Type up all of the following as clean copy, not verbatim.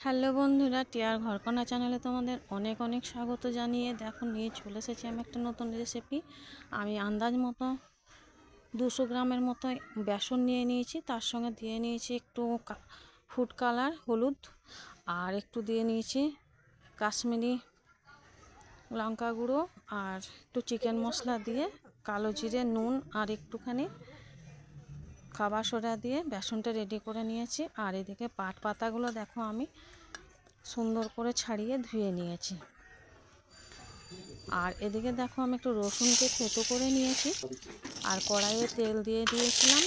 Hello বন্ধুরা, টিয়ার ঘরকন্না চ্যানেলে তোমাদের অনেক অনেক স্বাগত জানিয়ে দেখো নিয়ে চলে এসেছি আমি একটা নতুন রেসিপি। আমি আন্দাজ মতো 200 গ্রামের মতো বেসন নিয়ে নিয়েছি, তার সঙ্গে দিয়ে নিয়েছি একটু ফুড কালার হলুদ, আর একটু দিয়ে নিয়েছি কাশ্মীরি লঙ্কা গুঁড়ো, আর একটু চিকেন মশলা দিয়ে কালো জিরে, নুন আর একটুখানি খাবার সোডা দিয়ে বেসনটা রেডি করে নিয়েছি। আর এদিকে পাট পাতাগুলো দেখো আমি সুন্দর করে ছাড়িয়ে ধুয়ে নিয়েছি। আর এদিকে দেখো আমি একটু রসুনকে থেতো করে নিয়েছি, আর কড়াইয়ে তেল দিয়ে দিয়েছিলাম।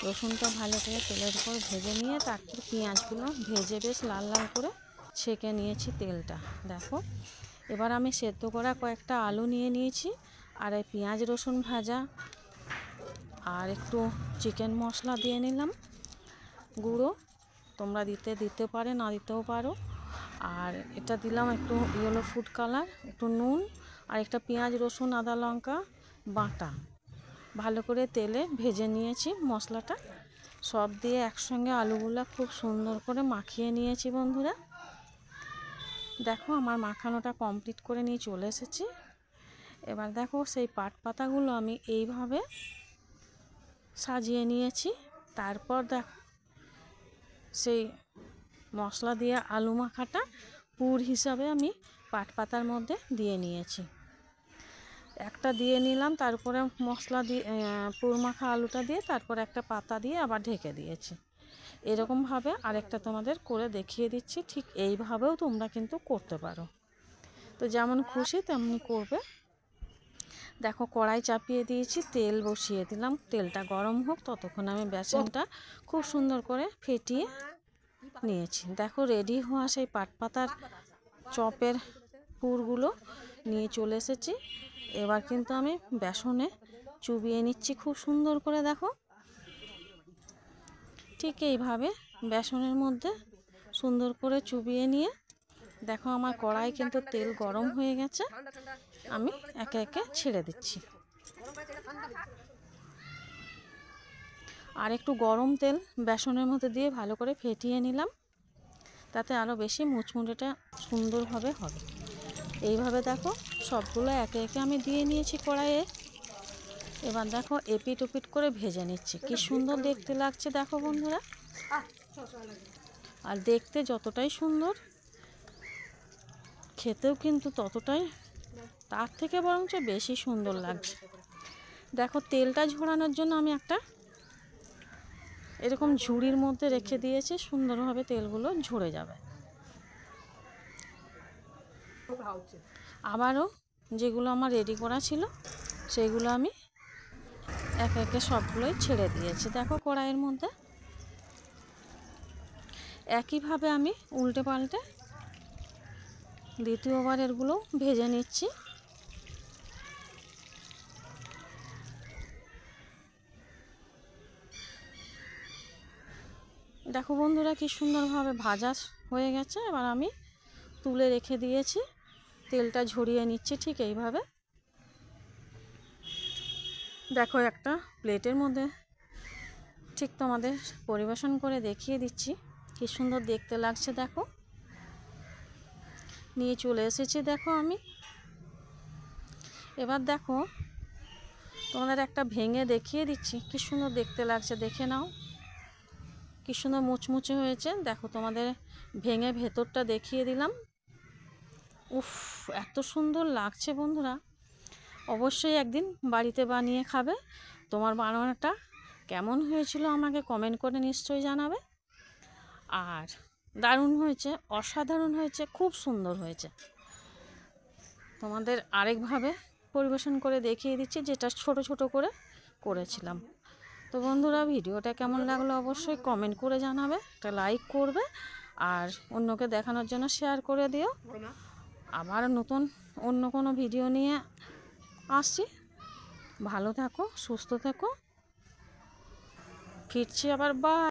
রসুনটা ভালো করে তেলের উপর ভেজে নিয়ে তারপর পেঁয়াজগুলো ভেজে বেশ লাল লাল করে ছেঁকে নিয়েছি তেলটা। দেখো এবার আমি সেদ্ধ করা কয়েকটা আলু নিয়ে নিয়েছি, আর এই পেঁয়াজ রসুন ভাজা আর একটু চিকেন মশলা দিয়ে নিলাম গুঁড়ো, তোমরা দিতে পারে না দিতেও পারো। আর এটা দিলাম একটু ইয়েলো ফুড কালার, একটু নুন, আর একটা পেঁয়াজ রসুন আদা লঙ্কা বাটা ভালো করে তেলে ভেজে নিয়েছি। মশলাটা সব দিয়ে একসঙ্গে আলুগুলো খুব সুন্দর করে মাখিয়ে নিয়েছি বন্ধুরা। দেখো আমার মাখানোটা কমপ্লিট করে নিয়ে চলে এসেছি। এবার দেখো সেই পাট পাতাগুলো আমি এইভাবে সাজিয়ে নিয়েছি। তারপর দেখো সেই মশলা দিয়ে আলু মাখাটা পুর হিসাবে আমি পাট পাতার মধ্যে দিয়ে নিয়েছি। একটা দিয়ে নিলাম, তারপরে মশলা দিয়ে পুর মাখা আলুটা দিয়ে তারপর একটা পাতা দিয়ে আবার ঢেকে দিয়েছি। এরকমভাবে আরেকটা তোমাদের করে দেখিয়ে দিচ্ছি, ঠিক এইভাবেও তোমরা কিন্তু করতে পারো। তো যেমন খুশি তেমনি করবে। দেখো কড়াই চাপিয়ে দিয়েছি, তেল বসিয়ে দিলাম, তেলটা গরম হোক ততক্ষণ আমি বেসনটা খুব সুন্দর করে ফেটিয়ে নিয়েছি। দেখো রেডি হওয়া সেই পাট পাতার চপের পুরগুলো নিয়ে চলে এসেছি। এবার কিন্তু আমি বেসনে চুবিয়ে নিচ্ছি খুব সুন্দর করে। দেখো ঠিক এইভাবে বেসনের মধ্যে সুন্দর করে চুবিয়ে নিয়ে দেখো আমার কড়াই কিন্তু তেল গরম হয়ে গেছে, আমি একে একে ছেড়ে দিচ্ছি। আর একটু গরম তেল বেসনের মধ্যে দিয়ে ভালো করে ফেটিয়ে নিলাম, তাতে আরও বেশি মুচমুচেটা সুন্দরভাবে হবে। এইভাবে দেখো সবগুলো একে একে আমি দিয়ে নিয়েছি কড়াইয়ে। এবার দেখো এপিট ওপিট করে ভেজে নিচ্ছি। কি সুন্দর দেখতে লাগছে দেখো বন্ধুরা। আর দেখতে যতটাই সুন্দর, খেতেও কিন্তু ততটাই, তার থেকে বরঞ্চ বেশি সুন্দর লাগছে। দেখো তেলটা ঝরানোর জন্য আমি একটা এরকম ঝুড়ির মধ্যে রেখে দিয়েছি, সুন্দরভাবে তেলগুলো ঝরে যাবে। আবারও যেগুলো আমার রেডি করা ছিল সেগুলো আমি একে একে সবগুলোই ছেড়ে দিয়েছি। দেখো কড়াইয়ের মধ্যে একইভাবে আমি উল্টে পাল্টে দ্বিতীয়বার এগুলো ভেজে নিচ্ছি। দেখো বন্ধুরা কি সুন্দরভাবে ভাজা হয়ে গেছে। এবার আমি তুলে রেখে দিয়েছি, তেলটা ঝরিয়ে নিচ্ছি ঠিক এইভাবে। দেখো একটা প্লেটের মধ্যে ঠিক তোমাদের পরিবেশন করে দেখিয়ে দিচ্ছি কি সুন্দর দেখতে লাগছে। দেখো নিয়ে চলে এসেছি দেখো আমি। এবার দেখো তোমাদের একটা ভেঙে দেখিয়ে দিচ্ছি কি সুন্দর দেখতে লাগছে, দেখে নাও কি সুন্দর মুচমুচে হয়েছে। দেখো তোমাদের ভেঙে ভেতরটা দেখিয়ে দিলাম। উফ এত সুন্দর লাগছে বন্ধুরা, অবশ্যই একদিন বাড়িতে বানিয়ে খাবে। তোমার বানানোটা কেমন হয়েছিল আমাকে কমেন্ট করে নিশ্চয়ই জানাবে। আর দারুণ হয়েছে, অসাধারণ হয়েছে, খুব সুন্দর হয়েছে। তোমাদের আরেকভাবে পরিবেশন করে দেখিয়ে দিচ্ছি, যেটা ছোট ছোট করে করেছিলাম। তো বন্ধুরা ভিডিওটা কেমন লাগলো অবশ্যই কমেন্ট করে জানাবে, একটা লাইক করবে, আর অন্যকে দেখানোর জন্য শেয়ার করে দিও। আবার নতুন অন্য কোনো ভিডিও নিয়ে আসছি। ভালো থাকো, সুস্থ থেকো, ফিরছি আবার। বাই।